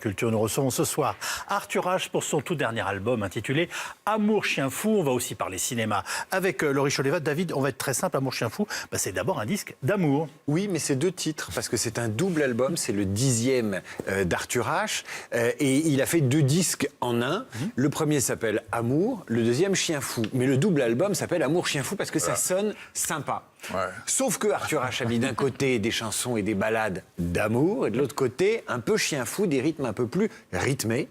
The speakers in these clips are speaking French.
Culture, nous recevons ce soir Arthur H pour son tout dernier album intitulé Amour Chien Fou. On va aussi parler cinéma avec Laurie Cholévat. David, on va être très simple, Amour Chien Fou, c'est d'abord un disque d'amour. Oui, mais c'est deux titres, parce que c'est un double album, c'est le 10e d'Arthur H. Et il a fait deux disques en un. Le premier s'appelle Amour, le deuxième Chien Fou. Mais le double album s'appelle Amour Chien Fou parce que ça sonne sympa. Ouais. Sauf que Arthur H a mis d'un côté des chansons et des ballades d'amour, et de l'autre côté un peu Chien Fou, des rythmes un peu plus rythmés.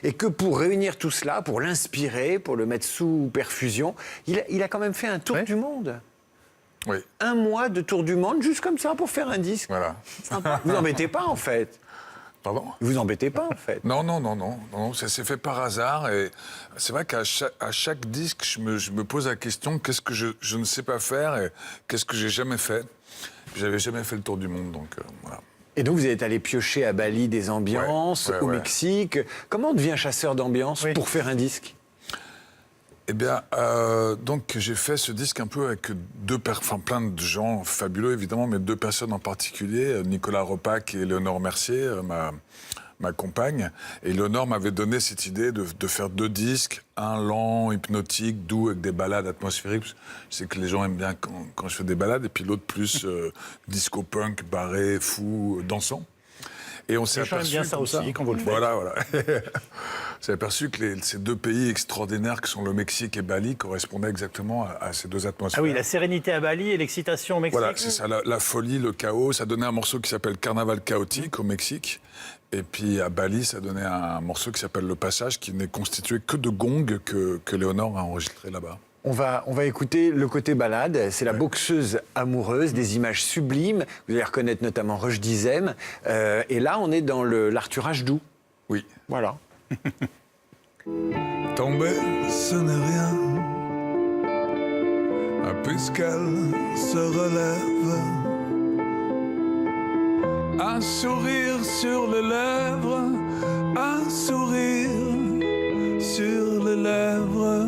Et que pour réunir tout cela, pour l'inspirer, pour le mettre sous perfusion, il a quand même fait un tour du monde. Oui. 1 mois de tour du monde, juste comme ça, pour faire un disque. Voilà. Sympa. Vous embêtez pas, en fait. Pardon ? Vous embêtez pas, en fait. Non, ça s'est fait par hasard. Et c'est vrai qu'à chaque disque, je me pose la question, qu'est-ce que je ne sais pas faire et qu'est-ce que j'ai jamais fait ? J'avais jamais fait le tour du monde, donc voilà. Et donc, vous êtes allé piocher à Bali des ambiances, au Mexique. Comment on devient chasseur d'ambiance pour faire un disque ? Eh bien, donc j'ai fait ce disque un peu avec plein de gens fabuleux évidemment, mais 2 personnes en particulier, Nicolas Repac et Léonore Mercier, ma compagne. Et Léonore m'avait donné cette idée de faire 2 disques, un lent, hypnotique, doux, avec des ballades atmosphériques. Je sais que les gens aiment bien quand je fais des ballades, et puis l'autre plus disco-punk, barré, fou, dansant. Et on s'est aperçu bien ça aussi quand vous le faites. Voilà. On s'est aperçu que ces 2 pays extraordinaires que sont le Mexique et Bali correspondaient exactement à ces 2 atmosphères. Ah oui, la sérénité à Bali et l'excitation au Mexique. Voilà, c'est ça, la folie, le chaos. Ça donnait un morceau qui s'appelle Carnaval chaotique au Mexique. Et puis à Bali, ça donnait un morceau qui s'appelle Le Passage, qui n'est constitué que de gongs que Léonore a enregistré là-bas. On va écouter le côté balade. C'est la boxeuse amoureuse, des images sublimes. Vous allez reconnaître notamment Roche Dizem. Et là, on est dans l'Arthur H doux. Oui. Voilà. Tomber, ce n'est rien. Puisqu'elle se relève. Un sourire sur les lèvres. Un sourire sur les lèvres.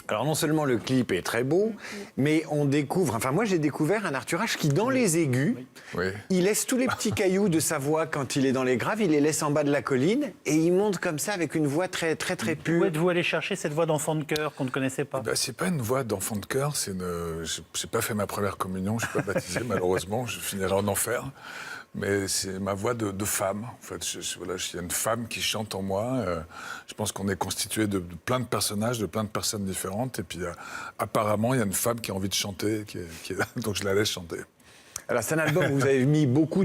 Alors non seulement le clip est très beau, mais on découvre, enfin moi j'ai découvert un Arthur H qui dans les aigus, il laisse tous les petits cailloux de sa voix quand il est dans les graves, il les laisse en bas de la colline et il monte comme ça avec une voix très pure. Où êtes-vous allé chercher cette voix d'enfant de cœur qu'on ne connaissait pas ? C'est pas une voix d'enfant de cœur, j'ai pas fait ma première communion, je suis pas baptisé malheureusement, je finirai en enfer. Mais c'est ma voix de femme. En fait, il y a une femme qui chante en moi. Je pense qu'on est constitué de plein de personnages, de plein de personnes différentes. Et puis, apparemment, il y a une femme qui a envie de chanter, donc je la laisse chanter. Alors, c'est un album où vous avez mis beaucoup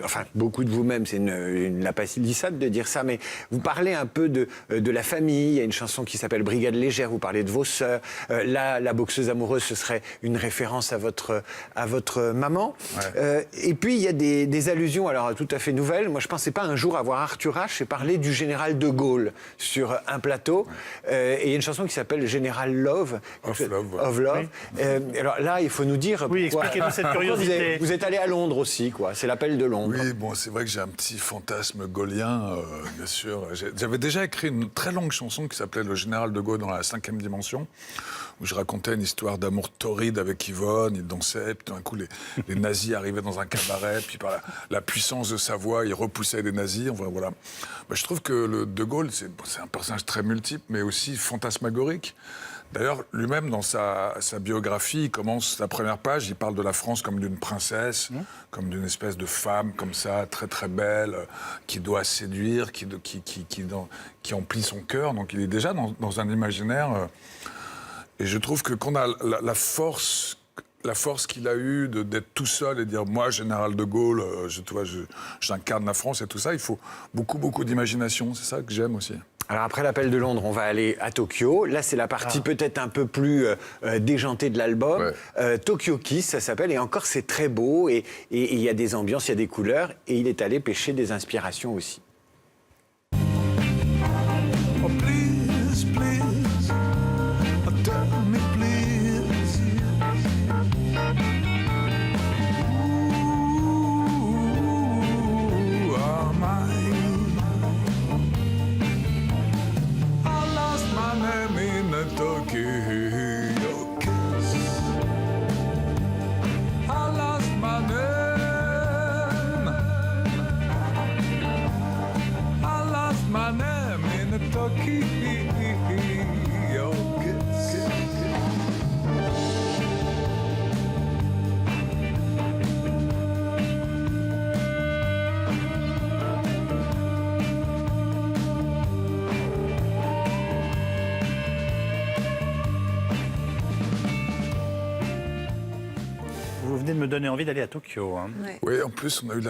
enfin, beaucoup de vous-même, c'est la palissade de dire ça, mais vous parlez un peu de la famille. Il y a une chanson qui s'appelle Brigade légère, vous parlez de vos sœurs. Là, la boxeuse amoureuse, ce serait une référence à votre maman. Ouais. Et puis, il y a des allusions, alors tout à fait nouvelles. Moi, je ne pensais pas un jour avoir Arthur H et parler du général de Gaulle sur un plateau. Et il y a une chanson qui s'appelle Général Love. Of Love. Of Love. Oui. Alors là, il faut nous dire... Oui, expliquez-nous cette curiosité. Vous êtes allé à Londres aussi, quoi. C'est l'appel de Londres. Oui, bon, c'est vrai que j'ai un petit fantasme gaullien, bien sûr. J'avais déjà écrit une très longue chanson qui s'appelait Le Général de Gaulle dans la 5e dimension, où je racontais une histoire d'amour torride avec Yvonne. Il dansait, puis tout d'un coup, les nazis arrivaient dans un cabaret, puis par la puissance de sa voix, il repoussait les nazis. Enfin, voilà. Je trouve que le de Gaulle, c'est un personnage très multiple, mais aussi fantasmagorique. D'ailleurs, lui-même, dans sa biographie, il commence la première page, il parle de la France comme d'une princesse, comme d'une espèce de femme, comme ça, très très belle, qui doit séduire, qui emplit son cœur. Donc il est déjà dans un imaginaire. Et je trouve que qu'on a la force qu'il a eue d'être tout seul et de dire « Moi, général de Gaulle, j'incarne la France et tout ça », il faut beaucoup d'imagination. C'est ça que j'aime aussi. Alors après l'appel de Londres, on va aller à Tokyo. Là, c'est la partie peut-être un peu plus déjantée de l'album. Tokyo Kiss, ça s'appelle. Et encore, c'est très beau. Et il y a des ambiances, il y a des couleurs. Et il est allé pêcher des inspirations aussi. Oh, please, please, oh, tell me, please. Who am I? I lost my name in a Tokyo kiss. I lost my name. I lost my name in a Tokyo kiss. Vous venez de me donner envie d'aller à Tokyo. Hein. Ouais. Oui, en plus, on a eu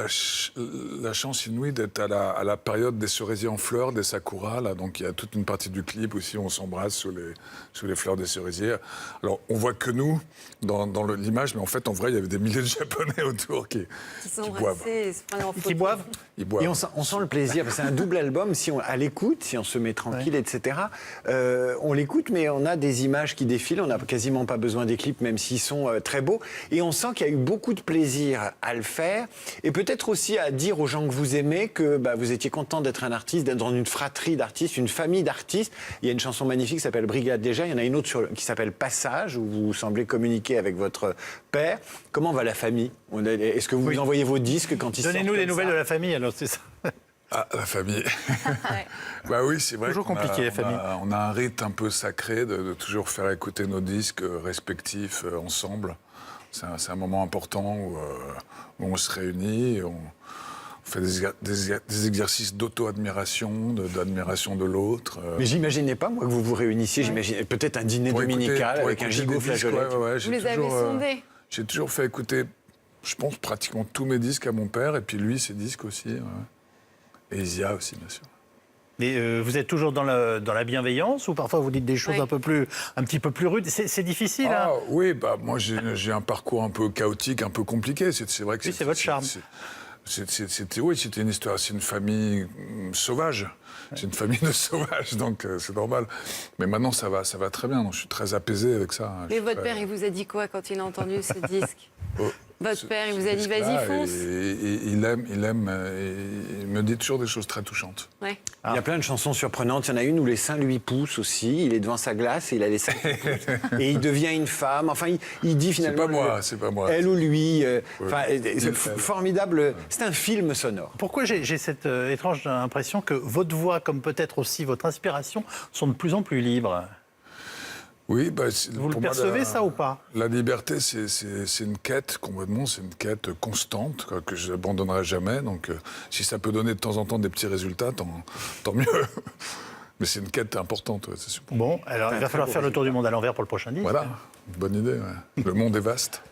la chance inouïe d'être à la période des cerisiers en fleurs, des sakuras. Là, donc, il y a toute une partie du clip aussi où on s'embrasse sous les fleurs des cerisiers. Alors, on voit que nous, dans l'image, mais en fait, en vrai, il y avait des milliers de Japonais autour qui boivent. Et se prennent en photo. Qui boivent? Ils boivent. Et on sent le plaisir, parce que c'est un double album, si on, à l'écoute, si on se met tranquille, etc. On l'écoute, mais on a des images qui défilent, on n'a quasiment pas besoin des clips, même s'ils sont très beaux. Et on sent qu'il y a eu beaucoup de plaisir à le faire, et peut-être aussi à dire aux gens que vous aimez que vous étiez content d'être un artiste, d'être dans une fratrie d'artistes, une famille d'artistes. Il y a une chanson magnifique qui s'appelle Brigade Légère, il y en a une autre qui s'appelle Passage, où vous semblez communiquer avec votre père. Comment va la famille? Est-ce que vous envoyez vos disques quand ils sortent? Donnez-nous des comme nouvelles ça de la famille, alors c'est ça. Ah, la famille. Ouais. Bah oui, c'est vrai. Toujours qu'on compliqué, la famille. On a un rite un peu sacré de toujours faire écouter nos disques respectifs ensemble. C'est un moment important où on se réunit, et on fait des exercices d'auto-admiration, d'admiration de l'autre. Mais j'imaginais pas, moi, que vous vous réunissiez. J'imaginais peut-être un dîner dominical pour avec un écouter gigot des disques, flageolet. Vous les avez sondés. J'ai toujours fait écouter, je pense, pratiquement tous mes disques à mon père, et puis lui, ses disques aussi. Ouais. Et Isia aussi, bien sûr. Mais vous êtes toujours dans la bienveillance ou parfois vous dites des choses Oui. un petit peu plus rudes? C'est difficile, hein? Ah oui, moi j'ai un parcours un peu chaotique, un peu compliqué. C'est vrai que Oui, c'est votre charme. C'était une histoire, c'est une famille sauvage. C'est une famille de sauvages, donc c'est normal. Mais maintenant, ça va très bien. Donc, je suis très apaisé avec ça. Mais votre père, il vous a dit quoi quand il a entendu ce disque? Votre père, il vous a dit Là, vas-y, fonce. Il aime, il me dit toujours des choses très touchantes. Ouais. Il y a plein de chansons surprenantes. Il y en a une où les seins lui poussent aussi. Il est devant sa glace et il a les seins qui poussent. Et il devient une femme. Enfin, il dit finalement... C'est pas moi. Elle ou lui. C'est formidable. C'est un film sonore. Pourquoi j'ai cette étrange impression que votre voix, comme peut-être aussi votre inspiration, sont de plus en plus libres? Oui, Vous le percevez, ça, ou pas? La liberté, c'est une quête, complètement, c'est une quête constante, que je n'abandonnerai jamais. Donc, si ça peut donner de temps en temps des petits résultats, tant mieux. Mais c'est une quête importante, c'est sûr. Bon, alors il va falloir faire le tour du monde à l'envers pour le prochain disque. Voilà, bonne idée. Ouais. Le monde est vaste.